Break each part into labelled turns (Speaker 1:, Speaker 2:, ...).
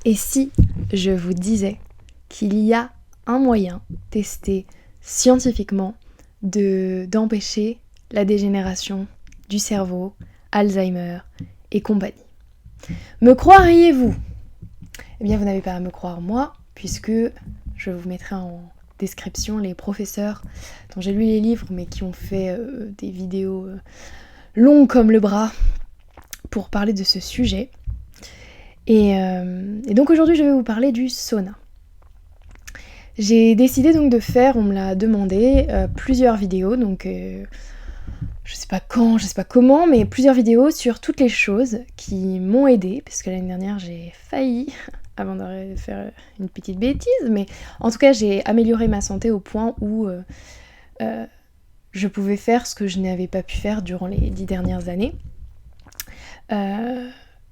Speaker 1: Et si je vous disais qu'il y a un moyen testé scientifiquement d'empêcher la dégénération du cerveau, Alzheimer et compagnie? Me croiriez-vous? Eh bien, vous n'avez pas à me croire moi, puisque je vous mettrai en description les professeurs dont j'ai lu les livres, mais qui ont fait des vidéos longues comme le bras pour parler de ce sujet. Et donc aujourd'hui, je vais vous parler du sauna. J'ai décidé donc de faire, on me l'a demandé, plusieurs vidéos, donc je sais pas quand, je sais pas comment, mais plusieurs vidéos sur toutes les choses qui m'ont aidée, parce que l'année dernière j'ai failli, avant de faire une petite bêtise, mais en tout cas j'ai amélioré ma santé au point où je pouvais faire ce que je n'avais pas pu faire durant les 10 dernières années.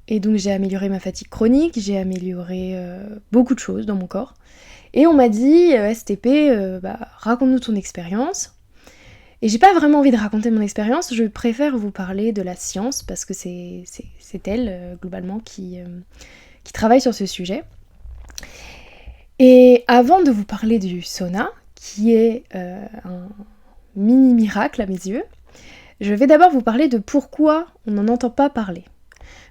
Speaker 1: Et donc j'ai amélioré ma fatigue chronique, j'ai amélioré beaucoup de choses dans mon corps. Et on m'a dit, STP, raconte-nous ton expérience. Et j'ai pas vraiment envie de raconter mon expérience, je préfère vous parler de la science, parce que c'est elle, globalement, qui travaille sur ce sujet. Et avant de vous parler du sauna, qui est un mini miracle à mes yeux, je vais d'abord vous parler de pourquoi on n'en entend pas parler.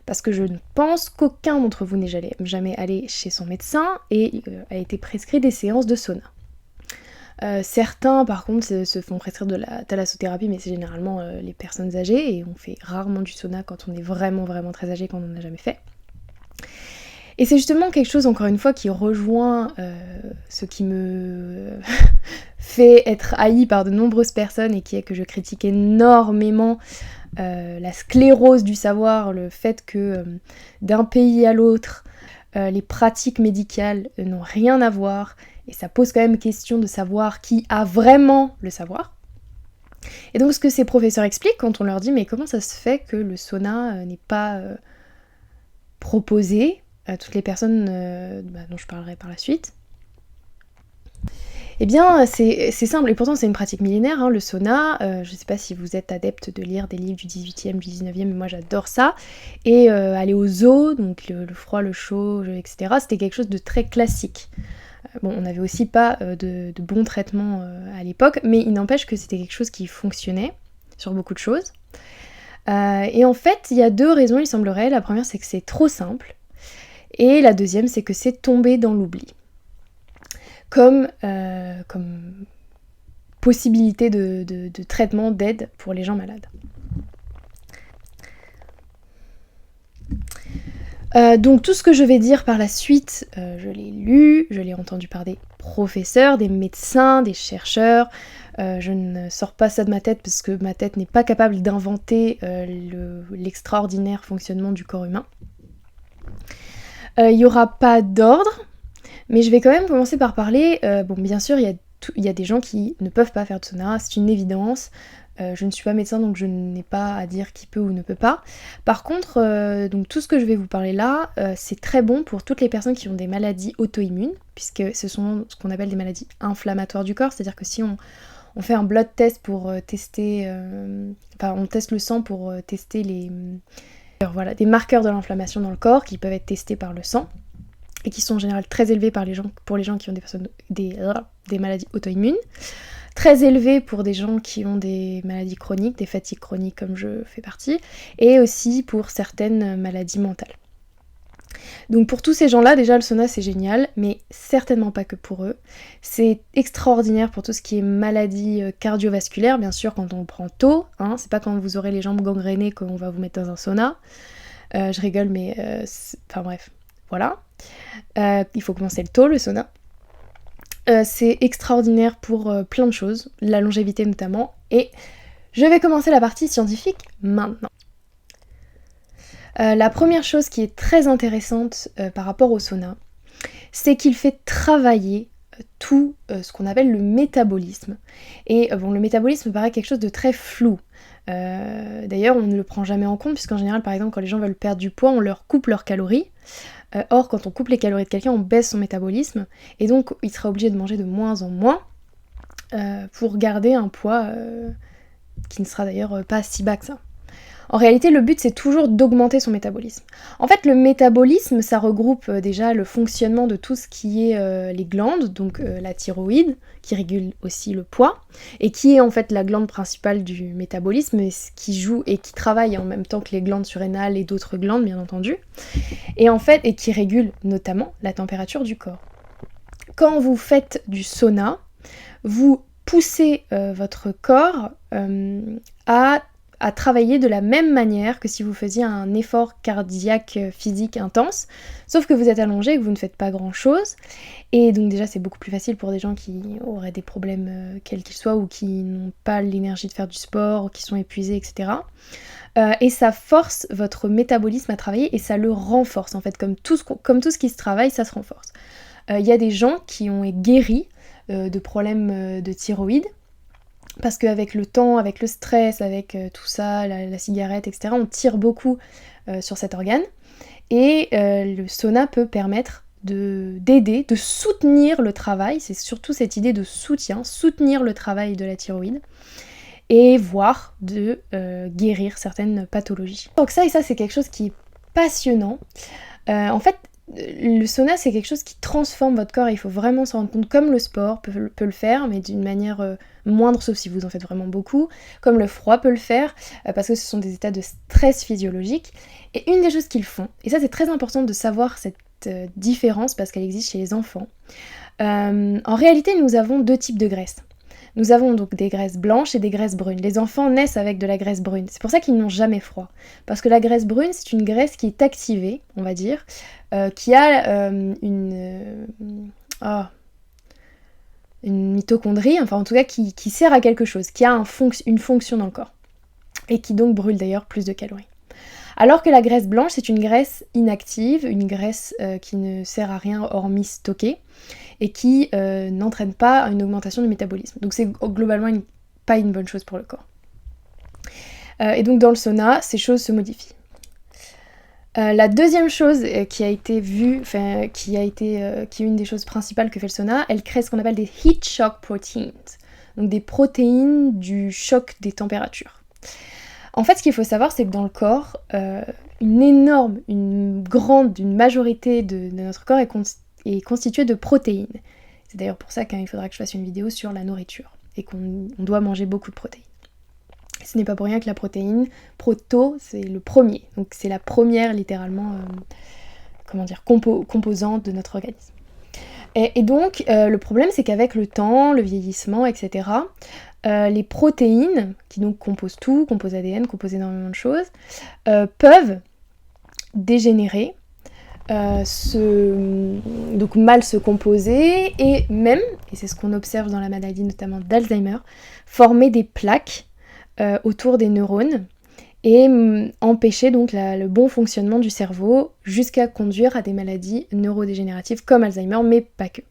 Speaker 1: Parce que je ne pense qu'aucun d'entre vous n'est jamais allé chez son médecin et a été prescrit des séances de sauna. Certains par contre se font prescrire de la thalassothérapie, mais c'est généralement les personnes âgées, et on fait rarement du sauna quand on est vraiment vraiment très âgé, quand on n'en a jamais fait. Et c'est justement quelque chose, encore une fois, qui rejoint ce qui me fait être haïe par de nombreuses personnes, et qui est que je critique énormément la sclérose du savoir, le fait que d'un pays à l'autre, les pratiques médicales n'ont rien à voir, et ça pose quand même question de savoir qui a vraiment le savoir. Et donc ce que ces professeurs expliquent quand on leur dit mais comment ça se fait que le sauna n'est pas proposé à toutes les personnes dont je parlerai par la suite, eh bien c'est simple, et pourtant c'est une pratique millénaire, hein, le sauna. Je sais pas si vous êtes adepte de lire des livres du 18e, du 19e, mais moi j'adore ça. Et aller au zoo, donc le froid, le chaud, etc., c'était quelque chose de très classique. Bon, on n'avait aussi pas de bons traitements à l'époque, mais il n'empêche que c'était quelque chose qui fonctionnait sur beaucoup de choses. Et en fait, il y a deux raisons, il semblerait. La première, c'est que c'est trop simple. Et la deuxième, c'est que c'est tombé dans l'oubli. Comme possibilité de traitement, d'aide pour les gens malades. Donc tout ce que je vais dire par la suite, je l'ai lu, je l'ai entendu par des professeurs, des médecins, des chercheurs. Je ne sors pas ça de ma tête parce que ma tête n'est pas capable d'inventer l'extraordinaire fonctionnement du corps humain. Il n'y aura pas d'ordre, mais je vais quand même commencer par parler. Bon, bien sûr, il y a des gens qui ne peuvent pas faire de sauna, c'est une évidence. Je ne suis pas médecin, donc je n'ai pas à dire qui peut ou ne peut pas. Par contre, donc tout ce que je vais vous parler là, c'est très bon pour toutes les personnes qui ont des maladies auto-immunes, puisque ce sont ce qu'on appelle des maladies inflammatoires du corps, c'est-à-dire que si on fait un blood test pour tester... on teste le sang pour tester des marqueurs de l'inflammation dans le corps, qui peuvent être testés par le sang, et qui sont en général très élevés pour les gens qui ont des maladies auto-immunes. Très élevé pour des gens qui ont des maladies chroniques, des fatigues chroniques comme je fais partie, et aussi pour certaines maladies mentales. Donc pour tous ces gens-là, déjà le sauna c'est génial, mais certainement pas que pour eux. C'est extraordinaire pour tout ce qui est maladie cardiovasculaire, bien sûr quand on le prend tôt, hein, c'est pas quand vous aurez les jambes gangrénées qu'on va vous mettre dans un sauna. Je rigole, mais enfin bref, voilà. Il faut commencer le tôt, le sauna. C'est extraordinaire pour plein de choses, la longévité notamment, et je vais commencer la partie scientifique maintenant. La première chose qui est très intéressante par rapport au sauna, c'est qu'il fait travailler tout ce qu'on appelle le métabolisme. Et le métabolisme paraît quelque chose de très flou. D'ailleurs, on ne le prend jamais en compte, puisqu'en général, par exemple, quand les gens veulent perdre du poids, on leur coupe leurs calories. Or, quand on coupe les calories de quelqu'un, on baisse son métabolisme, et donc il sera obligé de manger de moins en moins pour garder un poids qui ne sera d'ailleurs pas si bas que ça. En réalité, le but, c'est toujours d'augmenter son métabolisme. En fait, le métabolisme, ça regroupe déjà le fonctionnement de tout ce qui est les glandes, donc la thyroïde, qui régule aussi le poids, et qui est en fait la glande principale du métabolisme, et qui joue et qui travaille en même temps que les glandes surrénales et d'autres glandes, bien entendu, et en fait, et qui régule notamment la température du corps. Quand vous faites du sauna, vous poussez votre corps à travailler de la même manière que si vous faisiez un effort cardiaque physique intense, sauf que vous êtes allongé et que vous ne faites pas grand chose. Et donc déjà c'est beaucoup plus facile pour des gens qui auraient des problèmes quels qu'ils soient ou qui n'ont pas l'énergie de faire du sport, qui sont épuisés, etc. Et ça force votre métabolisme à travailler et ça le renforce en fait, comme tout ce qui se travaille, ça se renforce. Il y a des gens qui ont guéri de problèmes de thyroïde, parce qu'avec le temps, avec le stress, avec tout ça, la cigarette, etc., on tire beaucoup sur cet organe. Et le sauna peut permettre d'aider, de soutenir le travail, c'est surtout cette idée de soutien, soutenir le travail de la thyroïde, et voire de guérir certaines pathologies. Donc ça, c'est quelque chose qui est passionnant. En fait, le sauna, c'est quelque chose qui transforme votre corps et il faut vraiment s'en rendre compte, comme le sport peut le faire, mais d'une manière moindre, sauf si vous en faites vraiment beaucoup, comme le froid peut le faire, parce que ce sont des états de stress physiologique. Et une des choses qu'ils font, et ça c'est très important de savoir cette différence parce qu'elle existe chez les enfants, en réalité nous avons deux types de graisses. Nous avons donc des graisses blanches et des graisses brunes. Les enfants naissent avec de la graisse brune. C'est pour ça qu'ils n'ont jamais froid. Parce que la graisse brune, c'est une graisse qui est activée, on va dire, qui a une mitochondrie, enfin en tout cas qui sert à quelque chose, qui a une fonction dans le corps. Et qui donc brûle d'ailleurs plus de calories. Alors que la graisse blanche, c'est une graisse inactive, une graisse qui ne sert à rien hormis stocker, et qui n'entraîne pas une augmentation du métabolisme. Donc c'est globalement pas une bonne chose pour le corps. Et donc dans le sauna, ces choses se modifient. La deuxième chose qui a été vue, qui est une des choses principales que fait le sauna, elle crée ce qu'on appelle des heat shock proteins, donc des protéines du choc des températures. En fait, ce qu'il faut savoir, c'est que dans le corps, une majorité de notre corps est constituée de protéines. C'est d'ailleurs pour ça qu'il faudra que je fasse une vidéo sur la nourriture et qu'on doit manger beaucoup de protéines. Ce n'est pas pour rien que la protéine, c'est le premier. Donc c'est la première, littéralement, composante de notre organisme. Et donc, le problème, c'est qu'avec le temps, le vieillissement, etc., les protéines, qui donc composent tout, composent ADN, composent énormément de choses, peuvent dégénérer, donc mal se composer, et même, et c'est ce qu'on observe dans la maladie notamment d'Alzheimer, former des plaques autour des neurones, et empêcher donc le bon fonctionnement du cerveau jusqu'à conduire à des maladies neurodégénératives comme Alzheimer, mais pas que.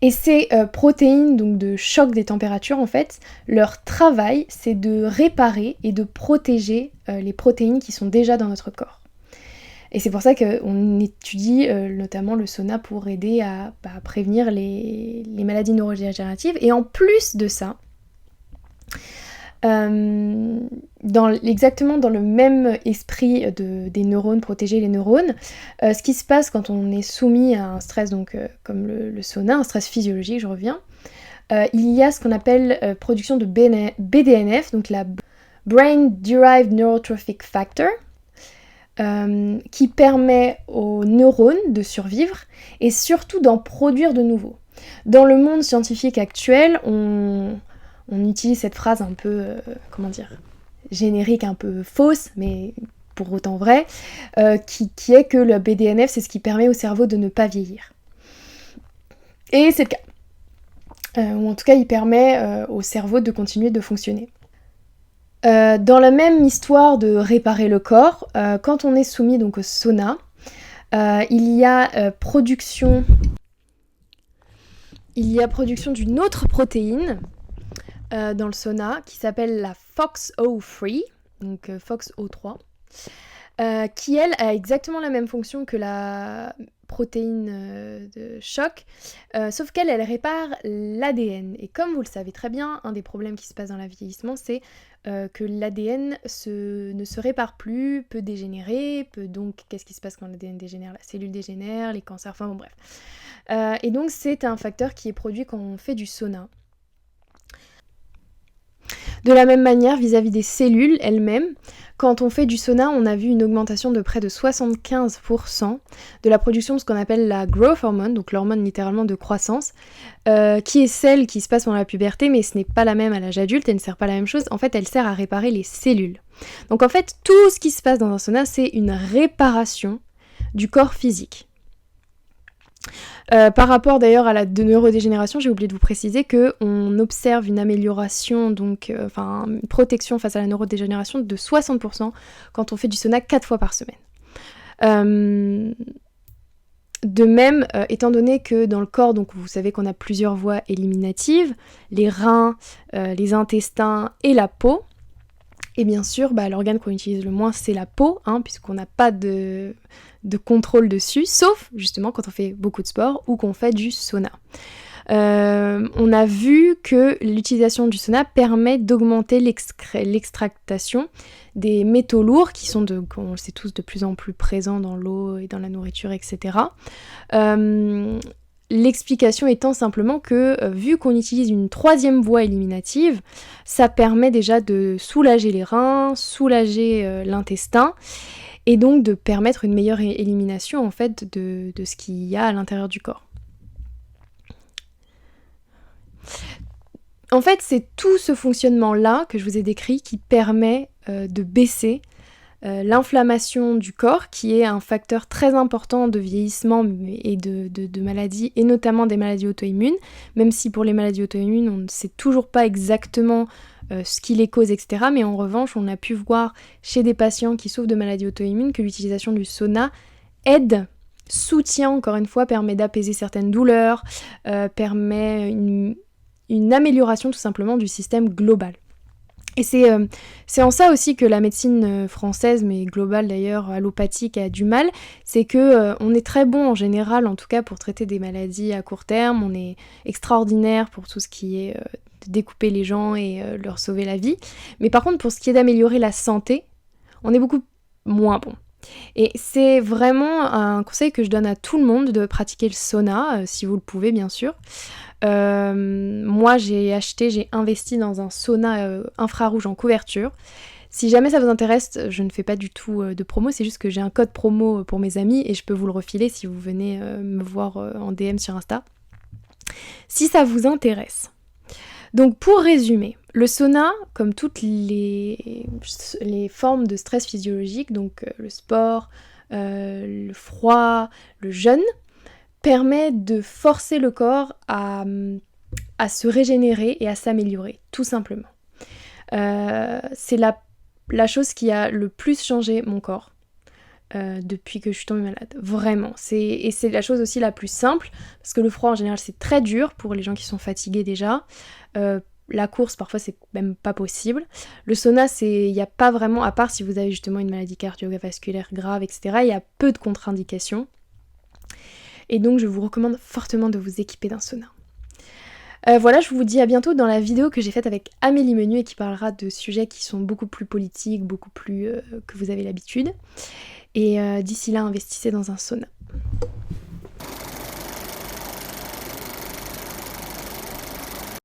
Speaker 1: Et ces protéines donc de choc des températures, en fait, leur travail, c'est de réparer et de protéger les protéines qui sont déjà dans notre corps. Et c'est pour ça qu'on étudie notamment le sauna pour aider à prévenir les maladies neurodégénératives. Et en plus de ça, exactement dans le même esprit des neurones, protéger les neurones, ce qui se passe quand on est soumis à un stress, donc comme le sauna, un stress physiologique, je reviens, il y a ce qu'on appelle production de BDNF, donc la Brain Derived Neurotrophic Factor, qui permet aux neurones de survivre et surtout d'en produire de nouveaux. Dans le monde scientifique actuel, on utilise cette phrase un peu, générique, un peu fausse, mais pour autant vraie, qui est que le BDNF, c'est ce qui permet au cerveau de ne pas vieillir. Et c'est le cas. Ou en tout cas, il permet au cerveau de continuer de fonctionner. Dans la même histoire de réparer le corps, quand on est soumis donc au sauna, il y a production d'une autre protéine dans le sauna qui s'appelle la FOXO3, donc FOXO3, qui elle a exactement la même fonction que la protéine de choc, sauf qu'elle, elle répare l'ADN. Et comme vous le savez très bien, un des problèmes qui se passe dans le vieillissement, c'est que l'ADN ne se répare plus, peut dégénérer, donc qu'est-ce qui se passe quand l'ADN dégénère? La cellule dégénère, les cancers, enfin bon bref. Et donc c'est un facteur qui est produit quand on fait du sauna. De la même manière, vis-à-vis des cellules elles-mêmes, quand on fait du sauna, on a vu une augmentation de près de 75% de la production de ce qu'on appelle la growth hormone, donc l'hormone littéralement de croissance, qui est celle qui se passe pendant la puberté, mais ce n'est pas la même à l'âge adulte, elle ne sert pas à la même chose. En fait, elle sert à réparer les cellules. Donc en fait, tout ce qui se passe dans un sauna, c'est une réparation du corps physique. Par rapport d'ailleurs à la neurodégénération, j'ai oublié de vous préciser qu'on observe une amélioration, donc une protection face à la neurodégénération de 60% quand on fait du sauna 4 fois par semaine. De même, étant donné que dans le corps, donc vous savez qu'on a plusieurs voies éliminatives, les reins, les intestins et la peau, et bien sûr, l'organe qu'on utilise le moins, c'est la peau, puisqu'on n'a pas de contrôle dessus, sauf justement quand on fait beaucoup de sport ou qu'on fait du sauna. On a vu que l'utilisation du sauna permet d'augmenter l'extractation des métaux lourds qui sont, on le sait tous, de plus en plus présents dans l'eau et dans la nourriture, etc. L'explication étant simplement que, vu qu'on utilise une troisième voie éliminative, ça permet déjà de soulager les reins, soulager l'intestin, et donc de permettre une meilleure élimination en fait de ce qu'il y a à l'intérieur du corps. En fait, c'est tout ce fonctionnement-là que je vous ai décrit qui permet de baisser l'inflammation du corps, qui est un facteur très important de vieillissement et de maladies, et notamment des maladies auto-immunes, même si pour les maladies auto-immunes, on ne sait toujours pas exactement ce qui les cause, etc. Mais en revanche, on a pu voir chez des patients qui souffrent de maladies auto-immunes que l'utilisation du sauna aide, soutient, encore une fois, permet d'apaiser certaines douleurs, permet une amélioration tout simplement du système global. Et c'est en ça aussi que la médecine française, mais globale d'ailleurs, allopathique, a du mal, c'est que on est très bon en général, en tout cas pour traiter des maladies à court terme, on est extraordinaire pour tout ce qui est de découper les gens et leur sauver la vie, mais par contre pour ce qui est d'améliorer la santé, on est beaucoup moins bon. Et c'est vraiment un conseil que je donne à tout le monde de pratiquer le sauna, si vous le pouvez bien sûr. Moi j'ai investi dans un sauna infrarouge en couverture. Si jamais ça vous intéresse, je ne fais pas du tout de promo, c'est juste que j'ai un code promo pour mes amis et je peux vous le refiler si vous venez me voir en DM sur Insta. Si ça vous intéresse. Donc pour résumer, le sauna, comme toutes les formes de stress physiologique, donc le sport, le froid, le jeûne, permet de forcer le corps à se régénérer et à s'améliorer, tout simplement. C'est la chose qui a le plus changé mon corps depuis que je suis tombée malade, vraiment. Et c'est la chose aussi la plus simple, parce que le froid en général c'est très dur pour les gens qui sont fatigués déjà. La course parfois c'est même pas possible. Le sauna, il n'y a pas vraiment, à part si vous avez justement une maladie cardiovasculaire grave, etc., il y a peu de contre-indications. Et donc je vous recommande fortement de vous équiper d'un sauna. Voilà, je vous dis à bientôt dans la vidéo que j'ai faite avec Amélie Menu et qui parlera de sujets qui sont beaucoup plus politiques, beaucoup plus que vous avez l'habitude. Et d'ici là, investissez dans un sauna.